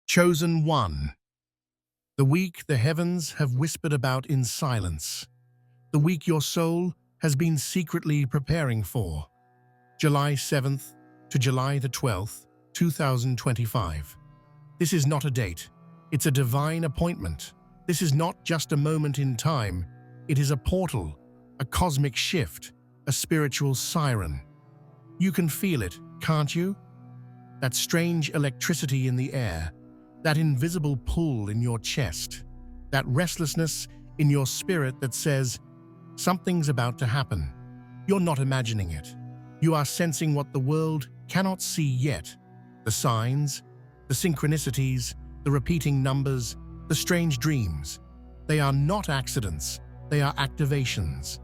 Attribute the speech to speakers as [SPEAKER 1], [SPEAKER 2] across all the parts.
[SPEAKER 1] Chosen one. The week the heavens have whispered about in silence. The week your soul has been secretly preparing for. July 7th to July the 12th, 2025. This is not a date. It's a divine appointment. This is not just a moment in time. It is a portal, a cosmic shift, a spiritual siren. You can feel it, can't you? That strange electricity in the air, that invisible pull in your chest, that restlessness in your spirit that says, something's about to happen. You're not imagining it. You are sensing what the world cannot see yet. The signs, the synchronicities, the repeating numbers, the strange dreams. They are not accidents, they are activations.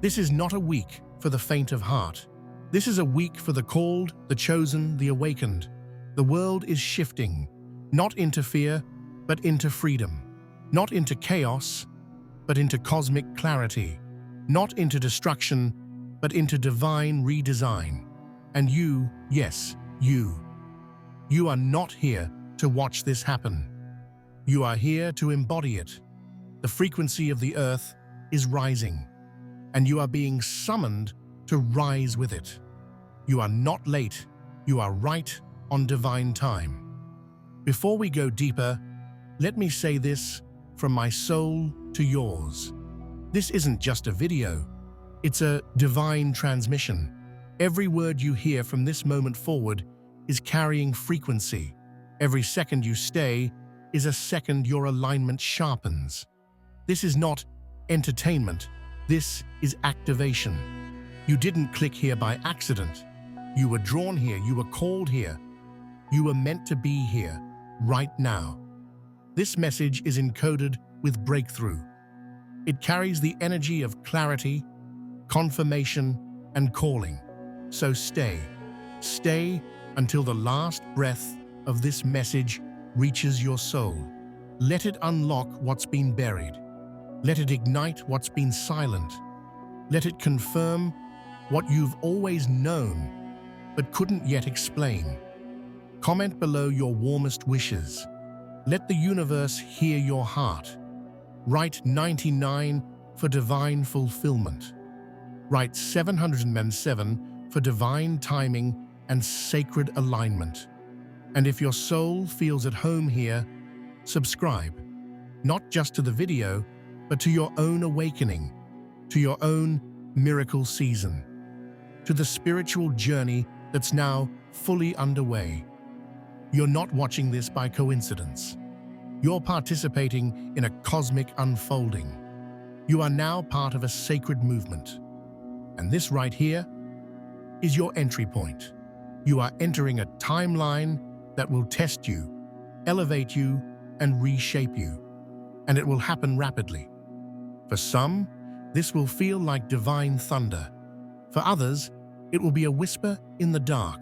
[SPEAKER 1] This is not a week for the faint of heart. This is a week for the called, the chosen, the awakened. The world is shifting, not into fear, but into freedom. Not into chaos, but into cosmic clarity. Not into destruction, but into divine redesign. And you, yes, you are not here to watch this happen. You are here to embody it. The frequency of the earth is rising, and you are being summoned to rise with it. You are not late, you are right on divine time. Before we go deeper, let me say this from my soul to yours. This isn't just a video, it's a divine transmission. Every word you hear from this moment forward is carrying frequency. Every second you stay is a second your alignment sharpens. This is not entertainment, this is activation. You didn't click here by accident. You were drawn here, you were called here. You were meant to be here, right now. This message is encoded with breakthrough. It carries the energy of clarity, confirmation, and calling. So stay until the last breath of this message reaches your soul. Let it unlock what's been buried. Let it ignite what's been silent. Let it confirm what you've always known but couldn't yet explain. Comment below your warmest wishes. Let the universe hear your heart. Write 99 for divine fulfillment. Write 707 for divine timing and sacred alignment. And if your soul feels at home here, subscribe, not just to the video, but to your own awakening, to your own miracle season, to the spiritual journey that's now fully underway. You're not watching this by coincidence. You're participating in a cosmic unfolding. You are now part of a sacred movement. And this right here is your entry point. You are entering a timeline that will test you, elevate you, and reshape you. And it will happen rapidly. For some, this will feel like divine thunder. For others, it will be a whisper in the dark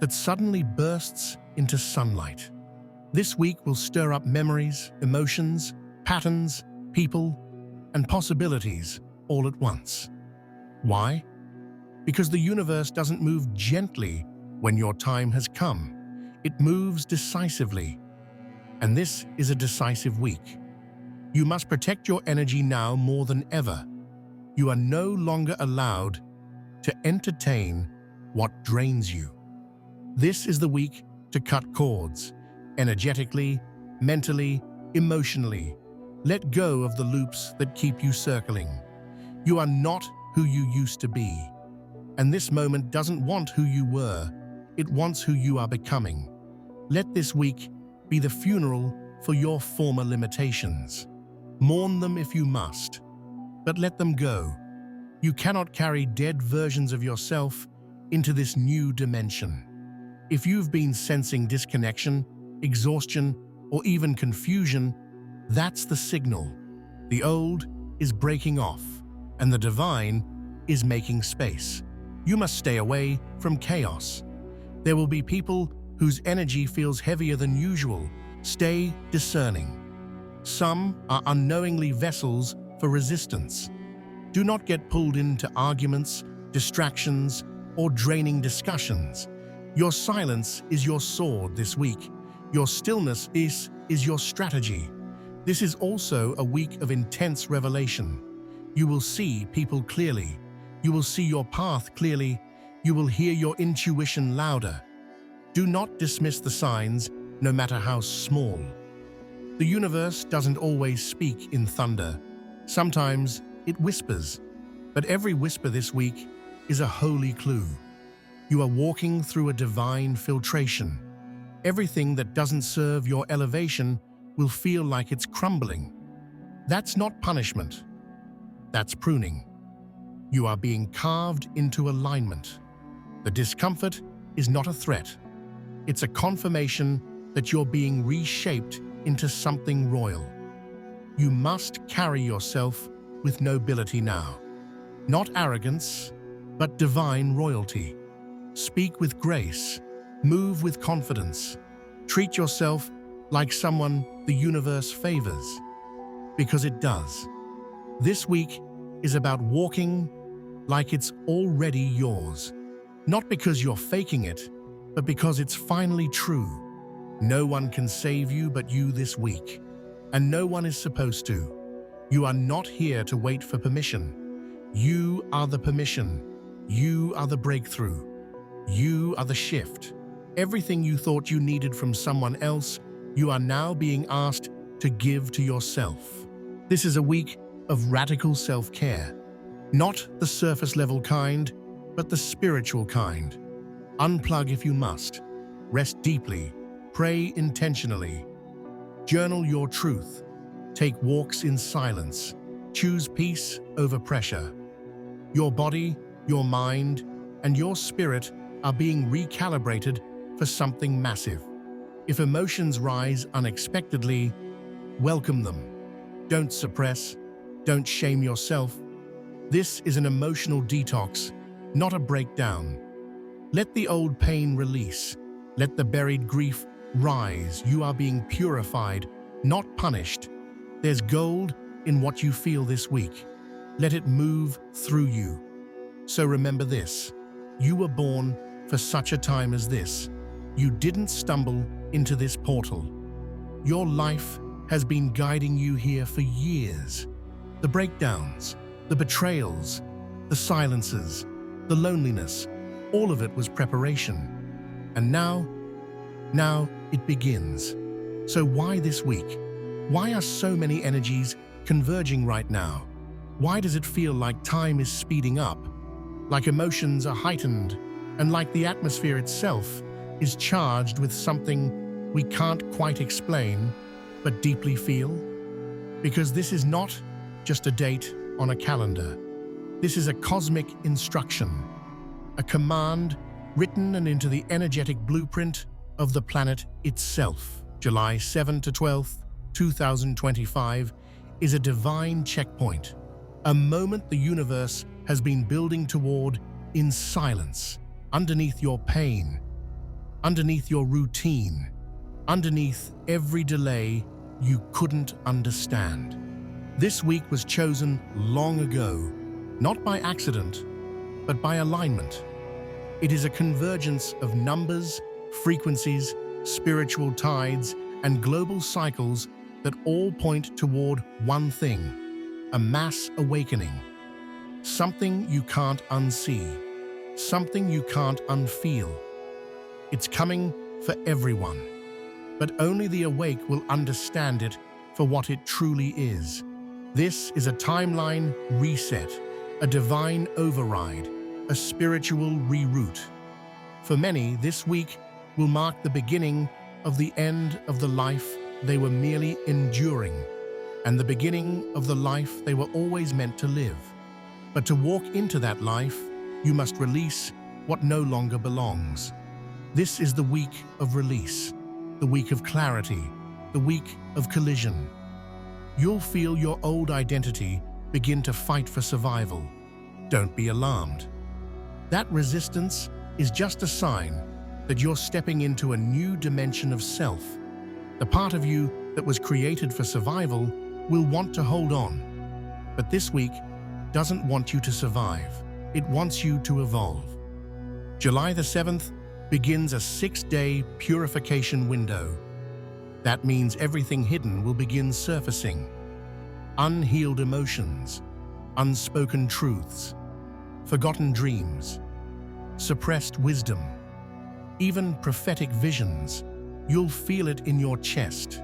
[SPEAKER 1] that suddenly bursts into sunlight. This week will stir up memories, emotions, patterns, people, and possibilities all at once. Why? Because the universe doesn't move gently when your time has come. It moves decisively. And this is a decisive week. You must protect your energy now more than ever. You are no longer allowed to entertain what drains you. This is the week to cut cords, energetically, mentally, emotionally. Let go of the loops that keep you circling. You are not who you used to be. And this moment doesn't want who you were, it wants who you are becoming. Let this week be the funeral for your former limitations. Mourn them if you must, but let them go. You cannot carry dead versions of yourself into this new dimension. If you've been sensing disconnection, exhaustion, or even confusion, that's the signal. The old is breaking off, and the divine is making space. You must stay away from chaos. There will be people whose energy feels heavier than usual. Stay discerning. Some are unknowingly vessels for resistance. Do not get pulled into arguments, distractions, or draining discussions. Your silence is your sword this week. Your stillness is your strategy. This is also a week of intense revelation. You will see people clearly. You will see your path clearly. You will hear your intuition louder. Do not dismiss the signs, no matter how small. The universe doesn't always speak in thunder. Sometimes it whispers. But every whisper this week is a holy clue. You are walking through a divine filtration. Everything that doesn't serve your elevation will feel like it's crumbling. That's not punishment. That's pruning. You are being carved into alignment. The discomfort is not a threat. It's a confirmation that you're being reshaped into something royal. You must carry yourself with nobility now. Not arrogance, but divine royalty. Speak with grace. Move with confidence. Treat yourself like someone the universe favors, because it does. This week is about walking like it's already yours. Not because you're faking it, but because it's finally true. No one can save you but you this week, and no one is supposed to. You are not here to wait for permission. You are the permission. You are the breakthrough. You are the shift. Everything you thought you needed from someone else, you are now being asked to give to yourself. This is a week of radical self-care. Not the surface-level kind, but the spiritual kind. Unplug if you must. Rest deeply. Pray intentionally. Journal your truth. Take walks in silence. Choose peace over pressure. Your body, your mind, and your spirit are being recalibrated for something massive. If emotions rise unexpectedly, welcome them. Don't suppress. Don't shame yourself. This is an emotional detox, not a breakdown. Let the old pain release. Let the buried grief rise. You are being purified, not punished. There's gold in what you feel this week. Let it move through you. So remember this: you were born for such a time as this. You didn't stumble into this portal. Your life has been guiding you here for years. The breakdowns, the betrayals, the silences, the loneliness, all of it was preparation. And now it begins. So why this week? Why are so many energies converging right now? Why does it feel like time is speeding up? Like emotions are heightened, and like the atmosphere itself is charged with something we can't quite explain, but deeply feel? Because this is not just a date on a calendar. This is a cosmic instruction, a command written and into the energetic blueprint of the planet itself. July 7 to 12th, 2025 is a divine checkpoint, a moment the universe has been building toward in silence, underneath your pain, underneath your routine, underneath every delay you couldn't understand. This week was chosen long ago, not by accident, but by alignment. It is a convergence of numbers, frequencies, spiritual tides, and global cycles that all point toward one thing: a mass awakening. Something you can't unsee, something you can't unfeel. It's coming for everyone, but only the awake will understand it for what it truly is. This is a timeline reset, a divine override, a spiritual reroute. For many, this week will mark the beginning of the end of the life they were merely enduring, and the beginning of the life they were always meant to live. But to walk into that life, you must release what no longer belongs. This is the week of release, the week of clarity, the week of collision. You'll feel your old identity begin to fight for survival. Don't be alarmed. That resistance is just a sign that you're stepping into a new dimension of self. The part of you that was created for survival will want to hold on. But this week doesn't want you to survive. It wants you to evolve. July the 7th begins a 6-day purification window. That means everything hidden will begin surfacing. Unhealed emotions, unspoken truths, forgotten dreams, suppressed wisdom, even prophetic visions. You'll feel it in your chest.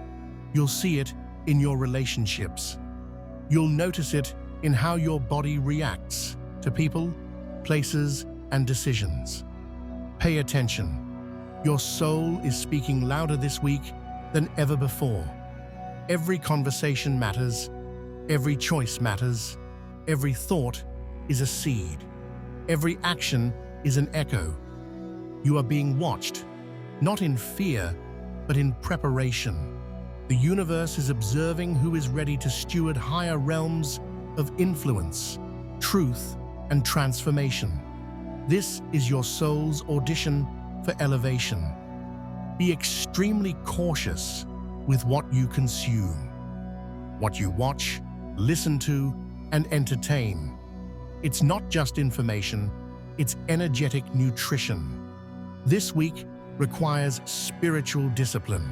[SPEAKER 1] You'll see it in your relationships. You'll notice it in how your body reacts to people, places, and decisions. Pay attention. Your soul is speaking louder this week than ever before. Every conversation matters. Every choice matters. Every thought is a seed. Every action is an echo. You are being watched, not in fear, but in preparation. The universe is observing who is ready to steward higher realms of influence, truth, and transformation. This is your soul's audition for elevation. Be extremely cautious with what you consume, what you watch, listen to, and entertain. It's not just information, it's energetic nutrition. This week requires spiritual discipline,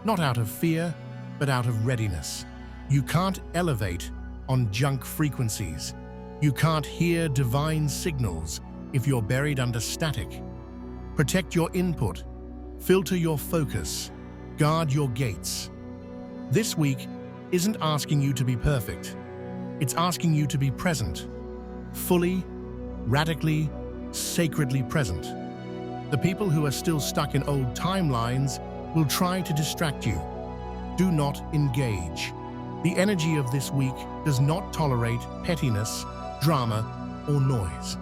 [SPEAKER 1] not out of fear, but out of readiness. You can't elevate on junk frequencies. You can't hear divine signals if you're buried under static. Protect your input, filter your focus, guard your gates. This week isn't asking you to be perfect. It's asking you to be present, fully, radically, sacredly present. The people who are still stuck in old timelines will try to distract you. Do not engage. The energy of this week does not tolerate pettiness, drama, or noise.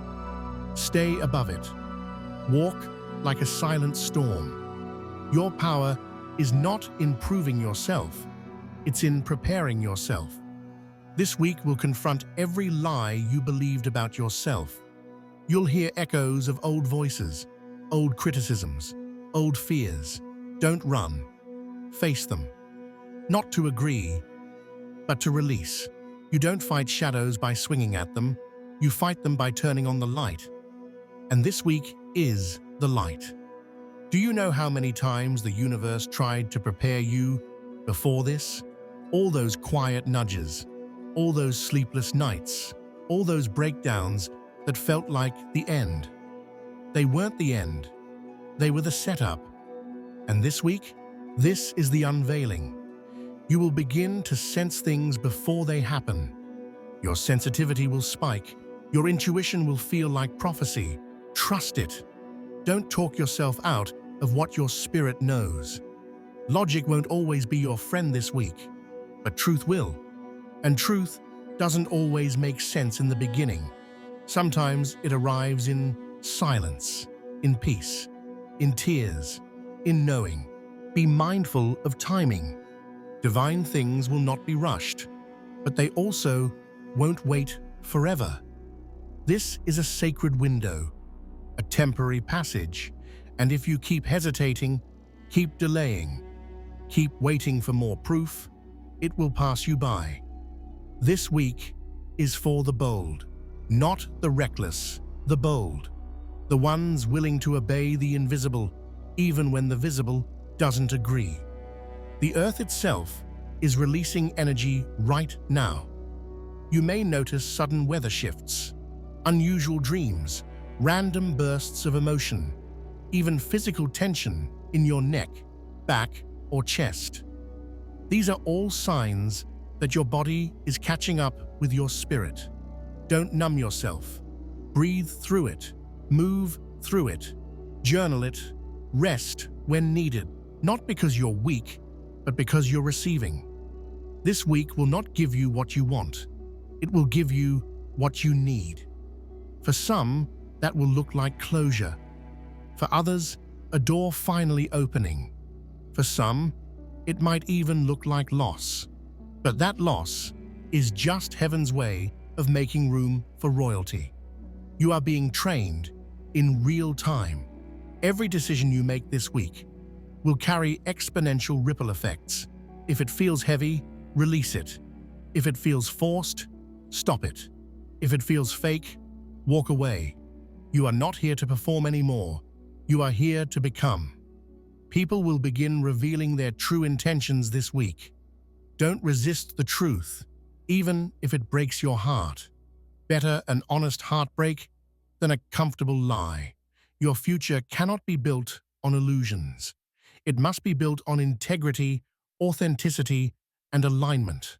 [SPEAKER 1] Stay above it. Walk like a silent storm. Your power is not in proving yourself, it's in preparing yourself. This week will confront every lie you believed about yourself. You'll hear echoes of old voices, old criticisms, old fears. Don't run. Face them. Not to agree, but to release. You don't fight shadows by swinging at them. You fight them by turning on the light. And this week is the light. Do you know how many times the universe tried to prepare you before this? All those quiet nudges, all those sleepless nights, all those breakdowns that felt like the end. They weren't the end. They were the setup. And this week, this is the unveiling. You will begin to sense things before they happen. Your sensitivity will spike. Your intuition will feel like prophecy. Trust it. Don't talk yourself out of what your spirit knows. Logic won't always be your friend this week, but truth will. And truth doesn't always make sense in the beginning. Sometimes it arrives in silence, in peace, in tears, in knowing. Be mindful of timing. Divine things will not be rushed, but they also won't wait forever. This is a sacred window, a temporary passage, and if you keep hesitating, keep delaying, keep waiting for more proof, it will pass you by. This week is for the bold, not the reckless, the bold, the ones willing to obey the invisible, even when the visible doesn't agree. The earth itself is releasing energy right now. You may notice sudden weather shifts, unusual dreams, random bursts of emotion, even physical tension in your neck, back, or chest. These are all signs that your body is catching up with your spirit. Don't numb yourself. Breathe through it. Move through it. Journal it. Rest when needed, not because you're weak, but because you're receiving. This week will not give you what you want. It will give you what you need. For some, that will look like closure. For others, a door finally opening. For some, it might even look like loss. But that loss is just heaven's way of making room for royalty. You are being trained in real time. Every decision you make this week will carry exponential ripple effects. If it feels heavy, release it. If it feels forced, stop it. If it feels fake, walk away. You are not here to perform anymore. You are here to become. People will begin revealing their true intentions this week. Don't resist the truth, even if it breaks your heart. Better an honest heartbreak than a comfortable lie. Your future cannot be built on illusions. It must be built on integrity, authenticity, and alignment.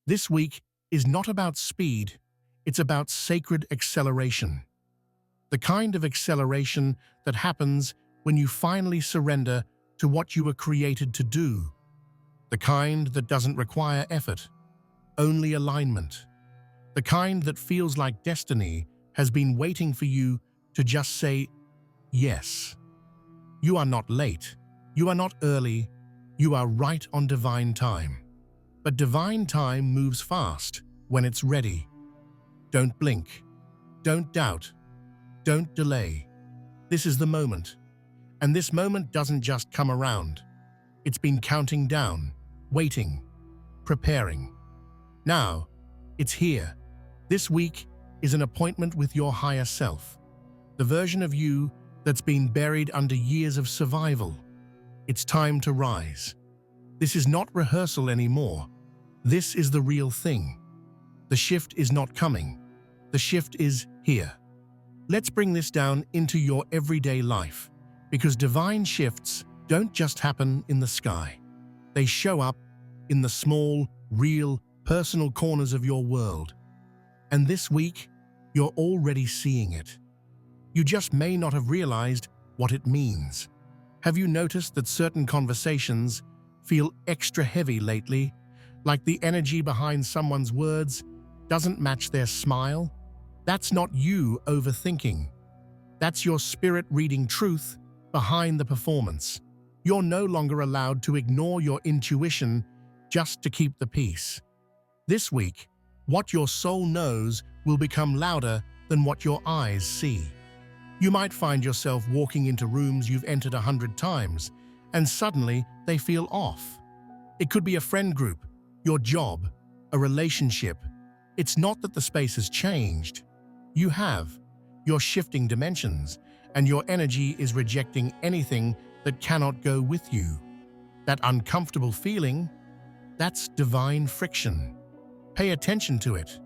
[SPEAKER 1] This week is not about speed, it's about sacred acceleration. The kind of acceleration that happens when you finally surrender to what you were created to do. The kind that doesn't require effort, only alignment. The kind that feels like destiny has been waiting for you to just say yes. You are not late. You are not early. You are right on divine time. But divine time moves fast when it's ready. Don't blink. Don't doubt. Don't delay. This is the moment. And this moment doesn't just come around. It's been counting down, waiting, preparing. Now, it's here. This week is an appointment with your higher self, the version of you that's been buried under years of survival. It's time to rise. This is not rehearsal anymore. This is the real thing. The shift is not coming. The shift is here. Let's bring this down into your everyday life, because divine shifts don't just happen in the sky. They show up in the small, real, personal corners of your world. And this week, you're already seeing it. You just may not have realized what it means. Have you noticed that certain conversations feel extra heavy lately, like the energy behind someone's words doesn't match their smile? That's not you overthinking. That's your spirit reading truth behind the performance. You're no longer allowed to ignore your intuition just to keep the peace. This week, what your soul knows will become louder than what your eyes see. You might find yourself walking into rooms you've entered 100 times, and suddenly they feel off. It could be a friend group, your job, a relationship. It's not that the space has changed. You have. You're shifting dimensions, and your energy is rejecting anything that cannot go with you. That uncomfortable feeling, that's divine friction. Pay attention to it.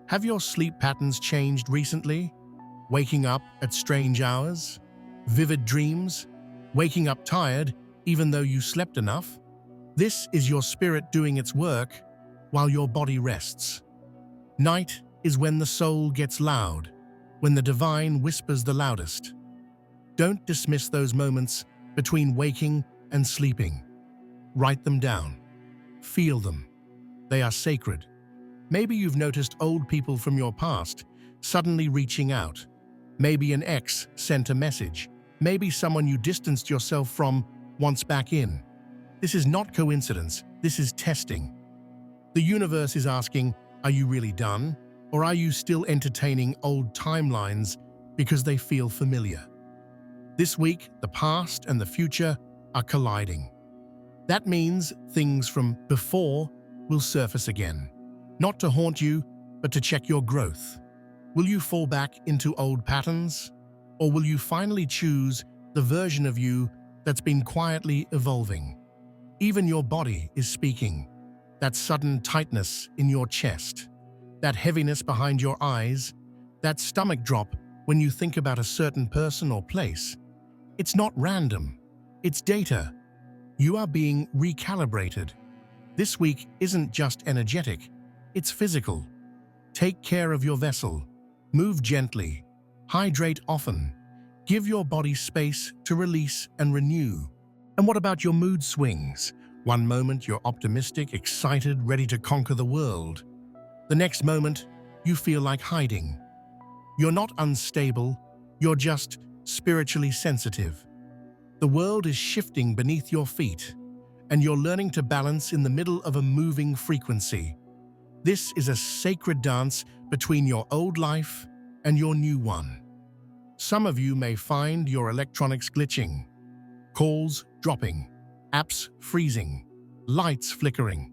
[SPEAKER 1] Have your sleep patterns changed recently? Waking up at strange hours? Vivid dreams? Waking up tired even though you slept enough? This is your spirit doing its work while your body rests. Night is when the soul gets loud, when the divine whispers the loudest. Don't dismiss those moments between waking and sleeping. Write them down. Feel them. They are sacred. Maybe you've noticed old people from your past suddenly reaching out. Maybe an ex sent a message. Maybe someone you distanced yourself from wants back in. This is not coincidence. This is testing. The universe is asking, are you really done? Or are you still entertaining old timelines because they feel familiar? This week, the past and the future are colliding. That means things from before will surface again. Not to haunt you, but to check your growth. Will you fall back into old patterns? Or will you finally choose the version of you that's been quietly evolving? Even your body is speaking. That sudden tightness in your chest, that heaviness behind your eyes, that stomach drop when you think about a certain person or place. It's not random. It's data. You are being recalibrated. This week isn't just energetic, it's physical. Take care of your vessel. Move gently. Hydrate often. Give your body space to release and renew. And what about your mood swings? One moment you're optimistic, excited, ready to conquer the world. The next moment, you feel like hiding. You're not unstable, you're just spiritually sensitive. The world is shifting beneath your feet, and you're learning to balance in the middle of a moving frequency. This is a sacred dance between your old life and your new one. Some of you may find your electronics glitching, calls dropping, apps freezing, lights flickering.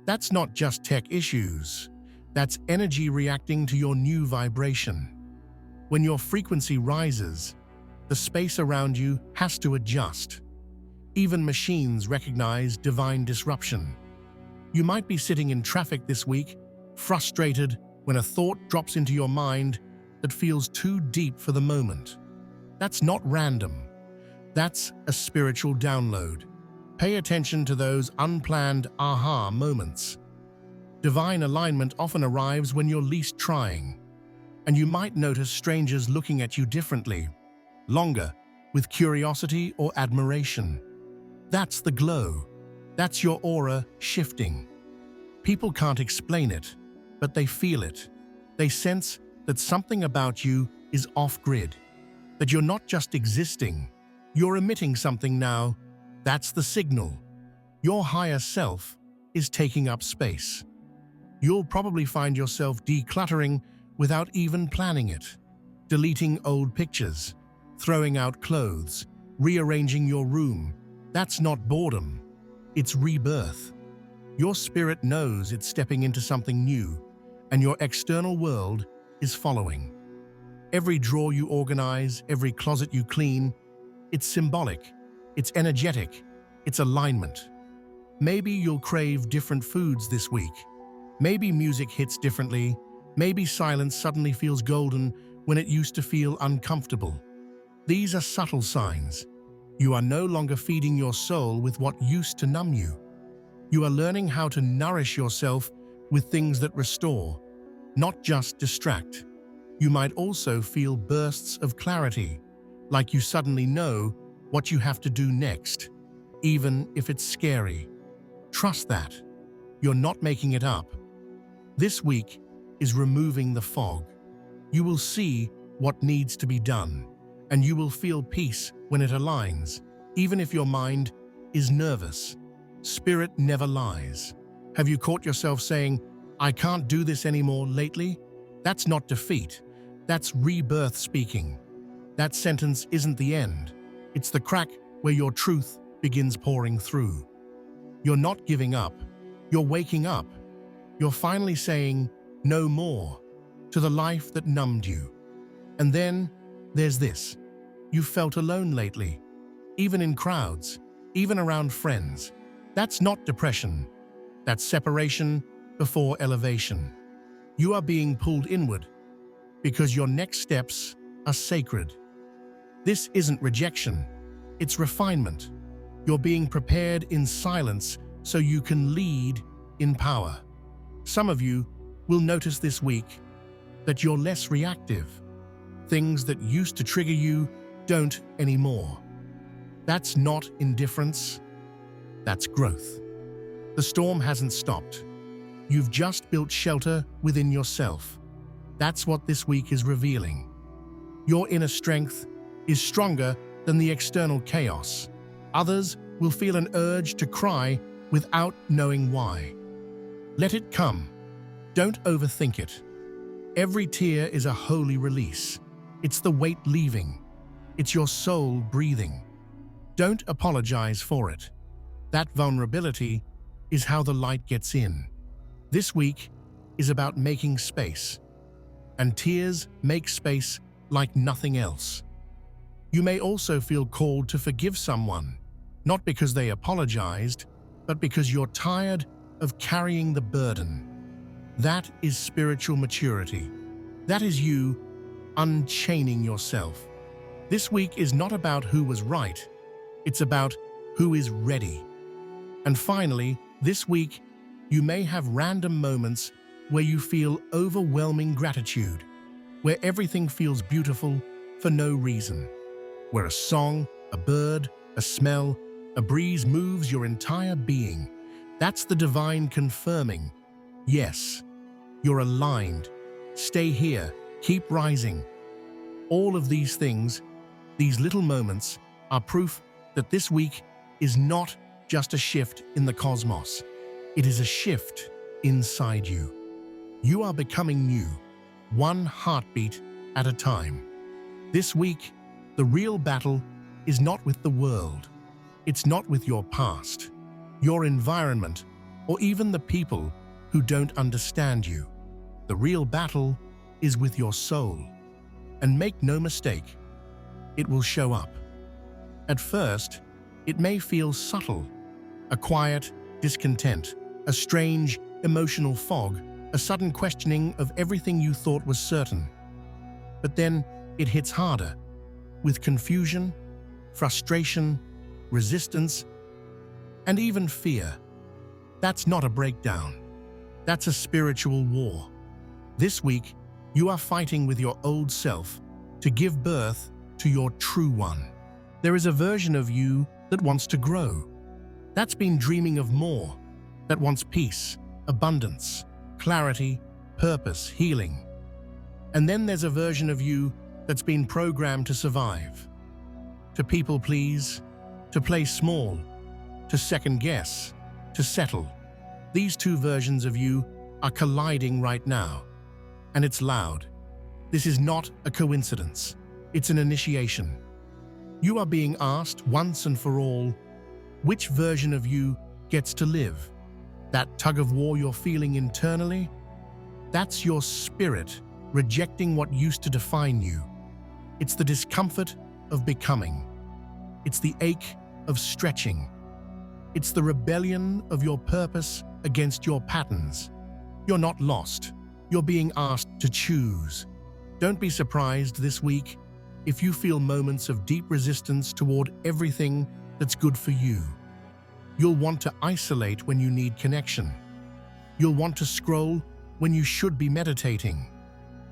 [SPEAKER 1] That's not just tech issues. That's energy reacting to your new vibration. When your frequency rises, the space around you has to adjust. Even machines recognize divine disruption. You might be sitting in traffic this week, frustrated when a thought drops into your mind that feels too deep for the moment. That's not random. That's a spiritual download. Pay attention to those unplanned aha moments. Divine alignment often arrives when you're least trying, and you might notice strangers looking at you differently, longer, with curiosity or admiration. That's the glow. That's your aura shifting. People can't explain it, but they feel it. They sense that something about you is off-grid, that you're not just existing, you're emitting something now. That's the signal. Your higher self is taking up space. You'll probably find yourself decluttering without even planning it, deleting old pictures, throwing out clothes, rearranging your room. That's not boredom, it's rebirth. Your spirit knows it's stepping into something new, and your external world is following. Every drawer you organize, every closet you clean, it's symbolic, it's energetic, it's alignment. Maybe you'll crave different foods this week. Maybe music hits differently. Maybe silence suddenly feels golden when it used to feel uncomfortable. These are subtle signs. You are no longer feeding your soul with what used to numb you. You are learning how to nourish yourself with things that restore, not just distract. You might also feel bursts of clarity, like you suddenly know what you have to do next, even if it's scary. Trust that. You're not making it up. This week is removing the fog. You will see what needs to be done, and you will feel peace when it aligns, even if your mind is nervous. Spirit never lies. Have you caught yourself saying, "I can't do this anymore" lately? That's not defeat. That's rebirth speaking. That sentence isn't the end. It's the crack where your truth begins pouring through. You're not giving up. You're waking up. You're finally saying no more to the life that numbed you. And then there's this. You've felt alone lately, even in crowds, even around friends. That's not depression. That's separation before elevation. You are being pulled inward because your next steps are sacred. This isn't rejection, it's refinement. You're being prepared in silence so you can lead in power. Some of you will notice this week that you're less reactive. Things that used to trigger you don't anymore. That's not indifference, that's growth. The storm hasn't stopped. You've just built shelter within yourself. That's what this week is revealing. Your inner strength is stronger than the external chaos. Others will feel an urge to cry without knowing why. Let it come. Don't overthink it. Every tear is a holy release. It's the weight leaving. It's your soul breathing. Don't apologize for it. That vulnerability is how the light gets in. This week is about making space. And tears make space like nothing else. You may also feel called to forgive someone, not because they apologized, but because you're tired of carrying the burden. That is spiritual maturity. That is you unchaining yourself. This week is not about who was right. It's about who is ready. And finally, this week, you may have random moments where you feel overwhelming gratitude, where everything feels beautiful for no reason, where a song, a bird, a smell, a breeze moves your entire being. That's the divine confirming, yes, you're aligned. Stay here, keep rising. All of these things, these little moments, are proof that this week is not just a shift in the cosmos. It is a shift inside you. You are becoming new, one heartbeat at a time. This week, the real battle is not with the world. It's not with your past, your environment, or even the people who don't understand you. The real battle is with your soul. And make no mistake, it will show up. At first, It may feel subtle, a quiet discontent, a strange emotional fog, a sudden questioning of everything you thought was certain. But then it hits harder, with confusion, frustration, resistance, and even fear. That's not a breakdown. That's a spiritual war. This week, you are fighting with your old self to give birth to your true one. There is a version of you that wants to grow, that's been dreaming of more, that wants peace, abundance, clarity, purpose, healing. And then there's a version of you that's been programmed to survive, to people please, to play small, to second guess, to settle. These two versions of you are colliding right now, and it's loud. This is not a coincidence. It's an initiation. You are being asked once and for all, which version of you gets to live? That tug of war you're feeling internally? That's your spirit rejecting what used to define you. It's the discomfort of becoming. It's the ache of stretching. It's the rebellion of your purpose against your patterns. You're not lost. You're being asked to choose. Don't be surprised this week if you feel moments of deep resistance toward everything that's good for you. You'll want to isolate when you need connection. You'll want to scroll when you should be meditating.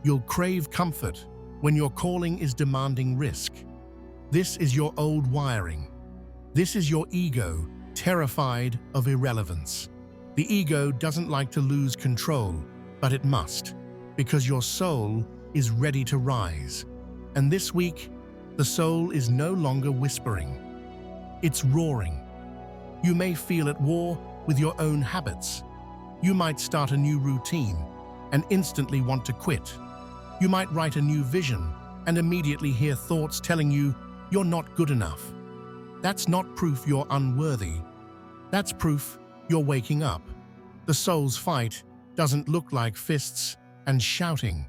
[SPEAKER 1] You'll crave comfort when your calling is demanding risk. This is your old wiring. This is your ego, terrified of irrelevance. The ego doesn't like to lose control, but it must, because your soul is ready to rise. And this week, the soul is no longer whispering. It's roaring. You may feel at war with your own habits. You might start a new routine and instantly want to quit. You might write a new vision and immediately hear thoughts telling you you're not good enough. That's not proof you're unworthy. That's proof you're waking up. The soul's fight doesn't look like fists and shouting.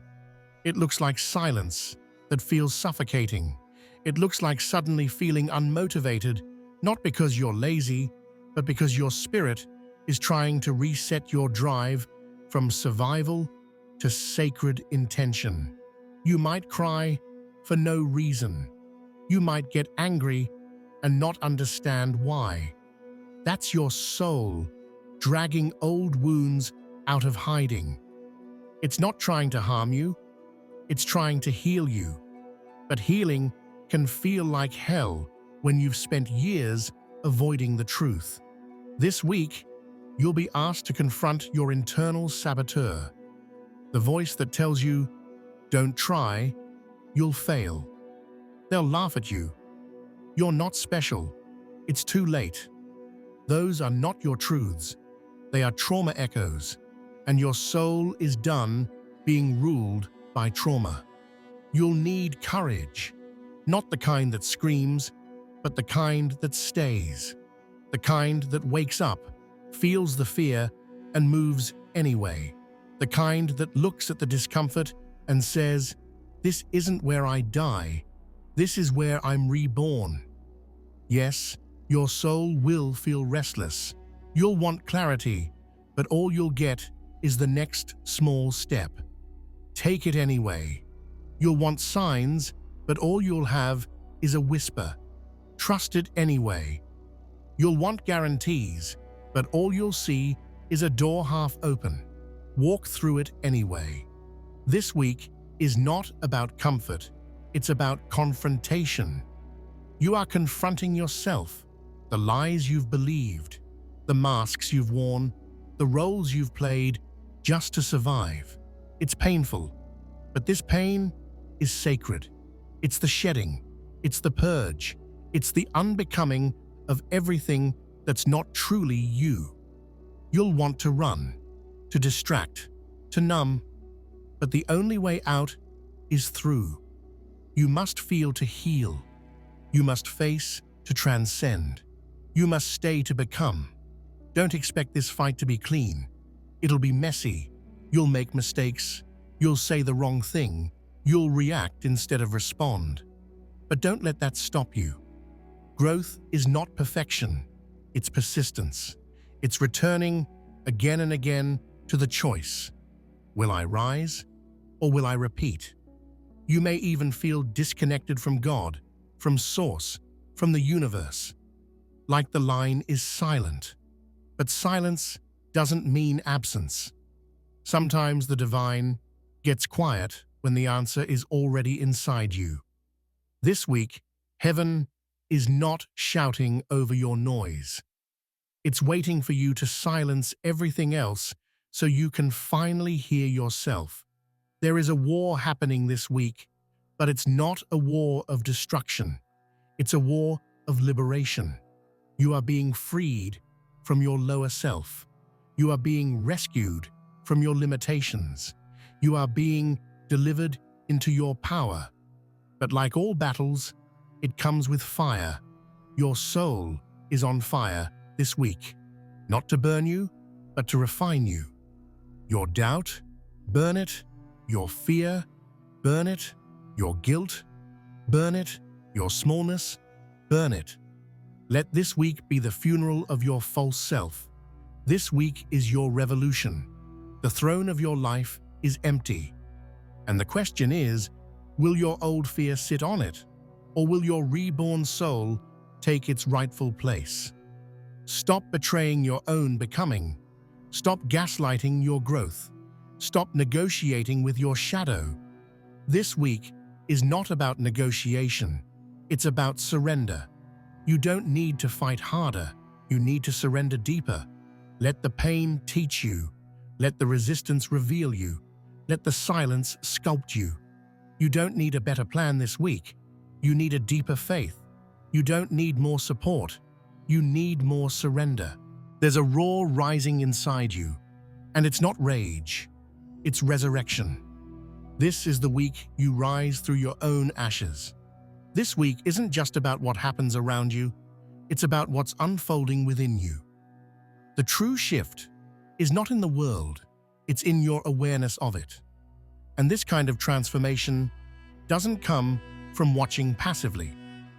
[SPEAKER 1] It looks like silence that feels suffocating. It looks like suddenly feeling unmotivated, not because you're lazy, but because your spirit is trying to reset your drive from survival to sacred intention. You might cry for no reason. You might get angry and not understand why. That's your soul dragging old wounds out of hiding. It's not trying to harm you. It's trying to heal you. But healing can feel like hell when you've spent years avoiding the truth. This week, you'll be asked to confront your internal saboteur, the voice that tells you, don't try, you'll fail. They'll laugh at you. You're not special. It's too late. Those are not your truths. They are trauma echoes, and your soul is done being ruled by trauma. You'll need courage, not the kind that screams, but the kind that stays, the kind that wakes up, feels the fear, and moves anyway, the kind that looks at the discomfort and says, this isn't where I die, this is where I'm reborn. Yes, your soul will feel restless. You'll want clarity, but all you'll get is the next small step. Take it anyway. You'll want signs, but all you'll have is a whisper. Trust it anyway. You'll want guarantees, but all you'll see is a door half open. Walk through it anyway. This week is not about comfort. It's about confrontation. You are confronting yourself, the lies you've believed, the masks you've worn, the roles you've played just to survive. It's painful, but this pain is sacred. It's the shedding, it's the purge, it's the unbecoming of everything that's not truly you. You'll want to run, to distract, to numb, but the only way out is through. You must feel to heal. You must face to transcend. You must stay to become. Don't expect this fight to be clean. It'll be messy. You'll make mistakes. You'll say the wrong thing. You'll react instead of respond. But don't let that stop you. Growth is not perfection, it's persistence. It's returning again and again to the choice. Will I rise or will I repeat? You may even feel disconnected from God, from Source, from the universe. Like the line is silent. But silence doesn't mean absence. Sometimes the divine gets quiet when the answer is already inside you. This week, heaven is not shouting over your noise. It's waiting for you to silence everything else so you can finally hear yourself. There is a war happening this week, but it's not a war of destruction. It's a war of liberation. You are being freed from your lower self. You are being rescued from your limitations. You are being delivered into your power. But like all battles, it comes with fire. Your soul is on fire this week, not to burn you, but to refine you. Your doubt, burn it. Your fear, burn it. Your guilt, burn it. Your smallness, burn it. Let this week be the funeral of your false self. This week is your revolution. The throne of your life is empty. And the question is, will your old fear sit on it, or will your reborn soul take its rightful place? Stop betraying your own becoming. Stop gaslighting your growth. Stop negotiating with your shadow. This week is not about negotiation. It's about surrender. You don't need to fight harder. You need to surrender deeper. Let the pain teach you. Let the resistance reveal you. Let the silence sculpt you. You don't need a better plan this week. You need a deeper faith. You don't need more support. You need more surrender. There's a roar rising inside you, and it's not rage. It's resurrection. This is the week you rise through your own ashes. This week isn't just about what happens around you, it's about what's unfolding within you. The true shift is not in the world, it's in your awareness of it. And this kind of transformation doesn't come from watching passively.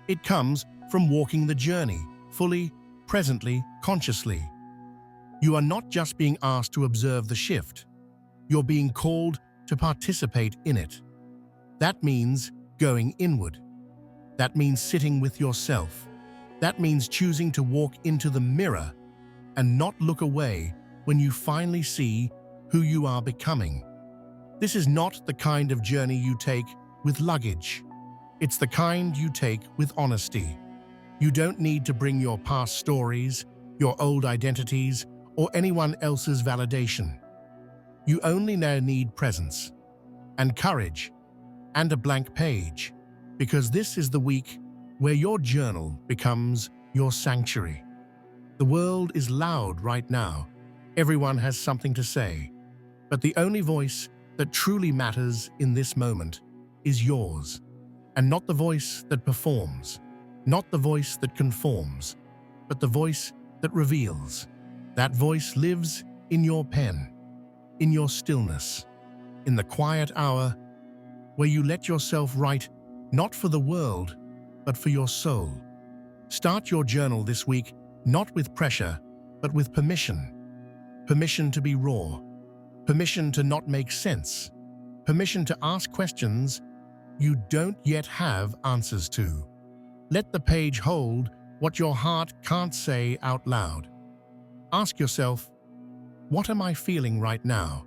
[SPEAKER 1] It comes from walking the journey, fully, presently, consciously. You are not just being asked to observe the shift, you're being called to participate in it. That means going inward. That means sitting with yourself. That means choosing to walk into the mirror and not look away when you finally see who you are becoming. This is not the kind of journey you take with luggage. It's the kind you take with honesty. You don't need to bring your past stories, your old identities, or anyone else's validation. You only now need presence and courage and a blank page, because this is the week where your journal becomes your sanctuary. The world is loud right now. Everyone has something to say, but the only voice that truly matters in this moment is yours, and not the voice that performs, not the voice that conforms, but the voice that reveals. That voice lives in your pen, in your stillness, in the quiet hour where you let yourself write not for the world, but for your soul. Start your journal this week not with pressure, but with permission. Permission to be raw, permission to not make sense, permission to ask questions you don't yet have answers to. Let the page hold what your heart can't say out loud. Ask yourself, what am I feeling right now?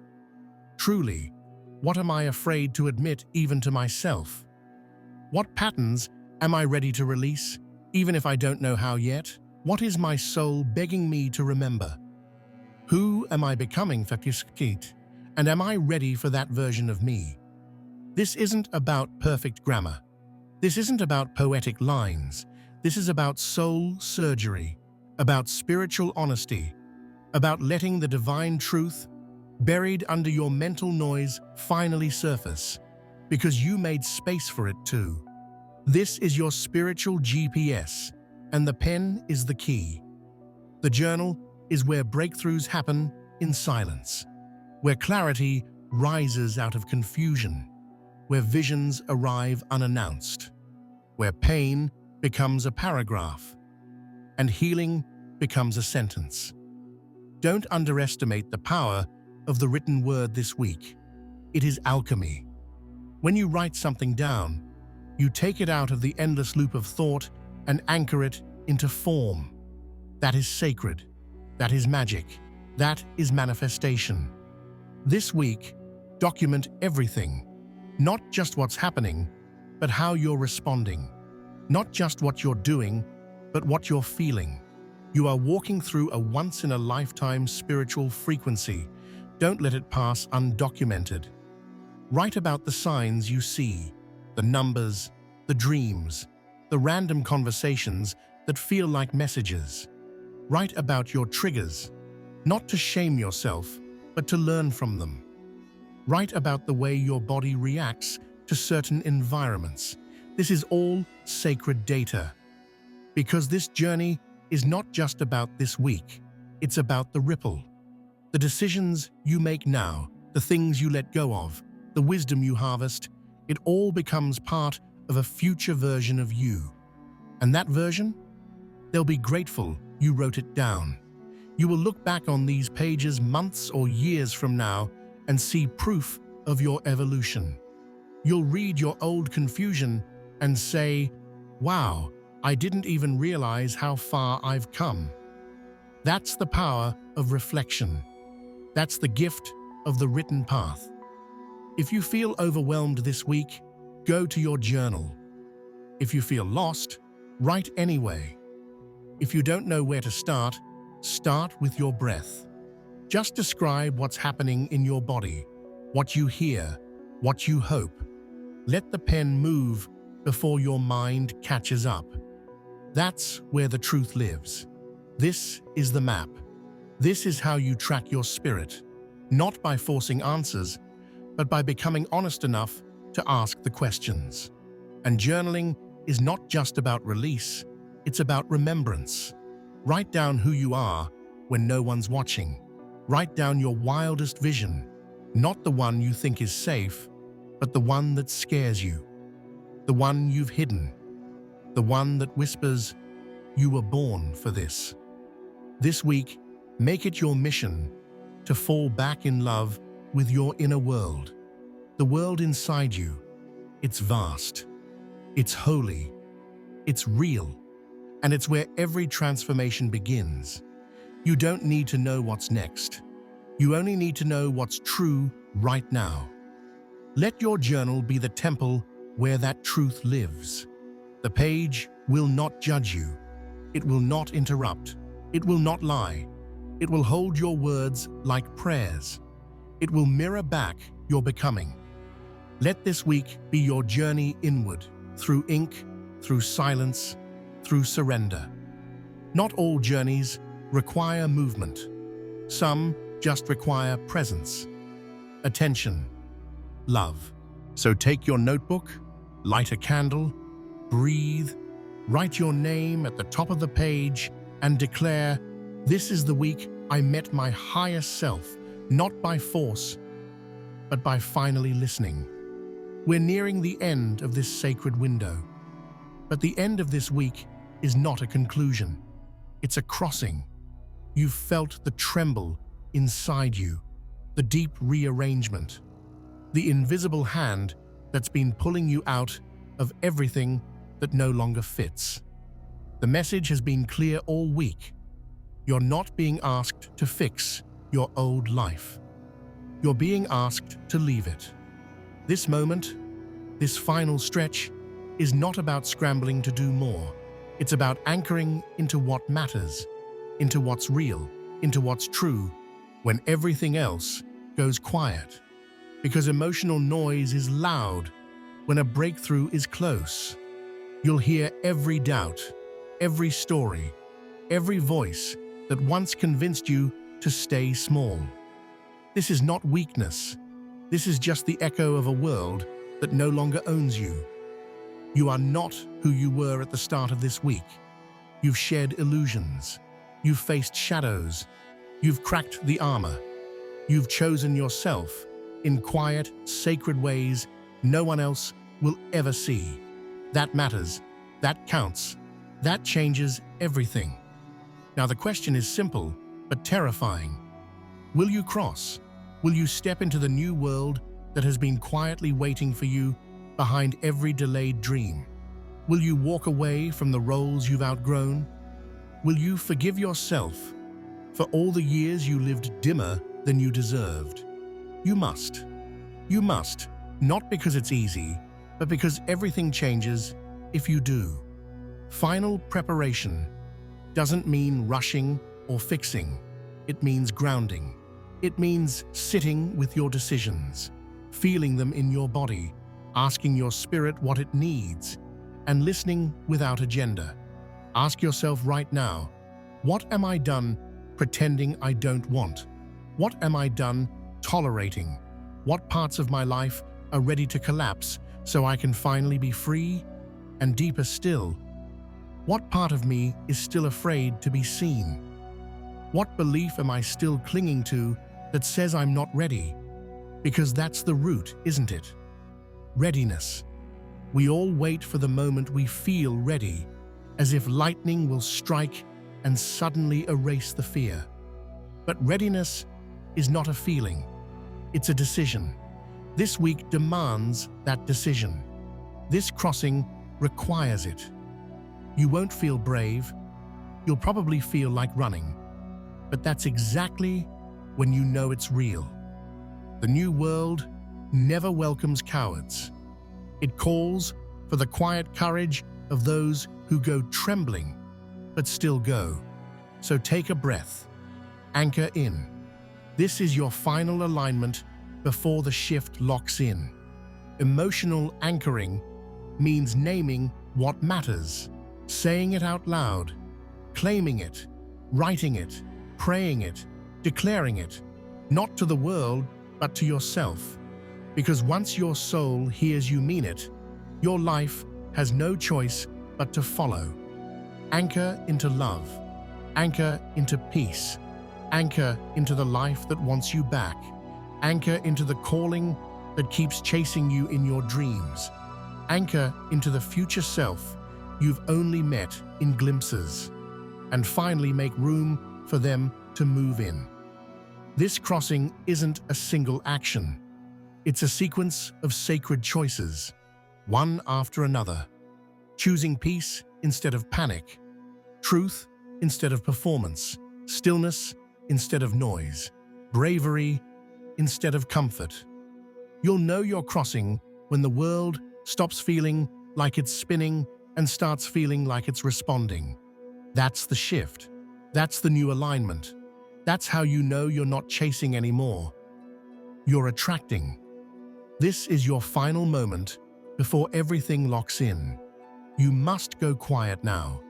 [SPEAKER 1] Truly, what am I afraid to admit even to myself? What patterns am I ready to release, even if I don't know how yet? What is my soul begging me to remember? Who am I becoming, and am I ready for that version of me? This isn't about perfect grammar. This isn't about poetic lines. This is about soul surgery, about spiritual honesty, about letting the divine truth buried under your mental noise finally surface, because you made space for it too. This is your spiritual GPS, and the pen is the key. The journal is where breakthroughs happen in silence, where clarity rises out of confusion, where visions arrive unannounced, where pain becomes a paragraph, and healing becomes a sentence. Don't underestimate the power of the written word this week. It is alchemy. When you write something down, you take it out of the endless loop of thought and anchor it into form. That is sacred. That is magic. That is manifestation. This week, document everything. Not just what's happening, but how you're responding. Not just what you're doing, but what you're feeling. You are walking through a once-in-a-lifetime spiritual frequency. Don't let it pass undocumented. Write about the signs you see, the numbers, the dreams, the random conversations that feel like messages. Write about your triggers, not to shame yourself, but to learn from them. Write about the way your body reacts to certain environments. This is all sacred data. Because this journey is not just about this week, it's about the ripple. The decisions you make now, the things you let go of, the wisdom you harvest, it all becomes part of a future version of you. And that version? They'll be grateful you wrote it down. You will look back on these pages months or years from now and see proof of your evolution. You'll read your old confusion and say, "Wow, I didn't even realize how far I've come." That's the power of reflection. That's the gift of the written path. If you feel overwhelmed this week, go to your journal. If you feel lost, write anyway. If you don't know where to start with your breath. Just describe what's happening in your body, what you hear, what you hope. Let the pen move before your mind catches up. That's where the truth lives. This is the map. This is how you track your spirit, not by forcing answers, but by becoming honest enough to ask the questions. And journaling is not just about release, it's about remembrance. Write down who you are when no one's watching. Write down your wildest vision, not the one you think is safe, but the one that scares you, the one you've hidden, the one that whispers, "You were born for this." This week, make it your mission to fall back in love with your inner world. The world inside you, it's vast, it's holy, it's real, and it's where every transformation begins. You don't need to know what's next. You only need to know what's true right now. Let your journal be the temple where that truth lives. The page will not judge you. It will not interrupt. It will not lie. It will hold your words like prayers. It will mirror back your becoming. Let this week be your journey inward, through ink, through silence, through surrender. Not all journeys require movement. Some just require presence, attention, love. So take your notebook, light a candle, breathe, write your name at the top of the page, and declare, "This is the week I met my higher self, not by force, but by finally listening." We're nearing the end of this sacred window. But the end of this week is not a conclusion. It's a crossing. You've felt the tremble inside you, the deep rearrangement, the invisible hand that's been pulling you out of everything that no longer fits. The message has been clear all week. You're not being asked to fix your old life. You're being asked to leave it. This moment, this final stretch, is not about scrambling to do more. It's about anchoring into what matters, into what's real, into what's true, when everything else goes quiet. Because emotional noise is loud when a breakthrough is close. You'll hear every doubt, every story, every voice that once convinced you to stay small. This is not weakness. This is just the echo of a world that no longer owns you. You are not who you were at the start of this week. You've shed illusions. You've faced shadows. You've cracked the armor. You've chosen yourself in quiet, sacred ways no one else will ever see. That matters. That counts. That changes everything. Now the question is simple, but terrifying. Will you cross? Will you step into the new world that has been quietly waiting for you behind every delayed dream? Will you walk away from the roles you've outgrown? Will you forgive yourself for all the years you lived dimmer than you deserved? You must. You must, not because it's easy, but because everything changes if you do. Final preparation doesn't mean rushing or fixing. It means grounding. It means sitting with your decisions, feeling them in your body, asking your spirit what it needs, and listening without agenda. Ask yourself right now, what am I done pretending I don't want? What am I done tolerating? What parts of my life are ready to collapse so I can finally be free? And deeper still, what part of me is still afraid to be seen? What belief am I still clinging to that says I'm not ready? Because that's the root, isn't it? Readiness. We all wait for the moment we feel ready, as if lightning will strike and suddenly erase the fear. But readiness is not a feeling. It's a decision. This week demands that decision. This crossing requires it. You won't feel brave. You'll probably feel like running. But that's exactly when you know it's real. The new world never welcomes cowards. It calls for the quiet courage of those who go trembling, but still go. So take a breath. Anchor in. This is your final alignment before the shift locks in. Emotional anchoring means naming what matters, saying it out loud, claiming it, writing it, praying it, declaring it, not to the world, but to yourself. Because once your soul hears you mean it, your life has no choice but to follow. Anchor into love. Anchor into peace. Anchor into the life that wants you back. Anchor into the calling that keeps chasing you in your dreams. Anchor into the future self you've only met in glimpses. And finally make room for them to move in. This crossing isn't a single action. It's a sequence of sacred choices, one after another. Choosing peace instead of panic, truth instead of performance, stillness instead of noise, bravery instead of comfort. You'll know you're crossing when the world stops feeling like it's spinning and starts feeling like it's responding. That's the shift. That's the new alignment. That's how you know you're not chasing anymore. You're attracting. This is your final moment before everything locks in. You must go quiet now.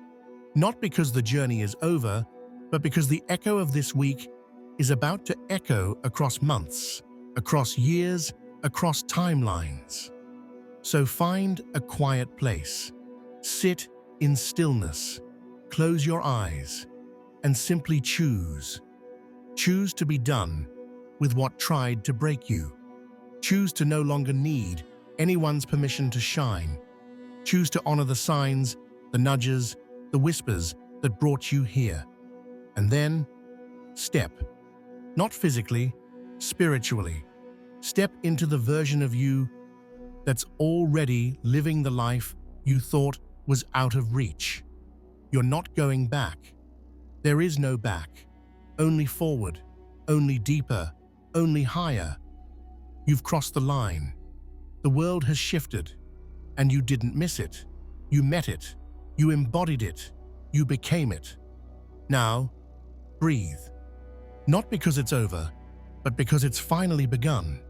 [SPEAKER 1] Not because the journey is over, but because the echo of this week is about to echo across months, across years, across timelines. So find a quiet place. Sit in stillness. Close your eyes and simply choose. Choose to be done with what tried to break you. Choose to no longer need anyone's permission to shine. Choose to honor the signs, the nudges, the whispers that brought you here. And then, step. Not physically, spiritually. Step into the version of you that's already living the life you thought was out of reach. You're not going back. There is no back. Only forward, only deeper, only higher. You've crossed the line. The world has shifted, and you didn't miss it. You met it. You embodied it. You became it. Now, breathe. Not because it's over, but because it's finally begun.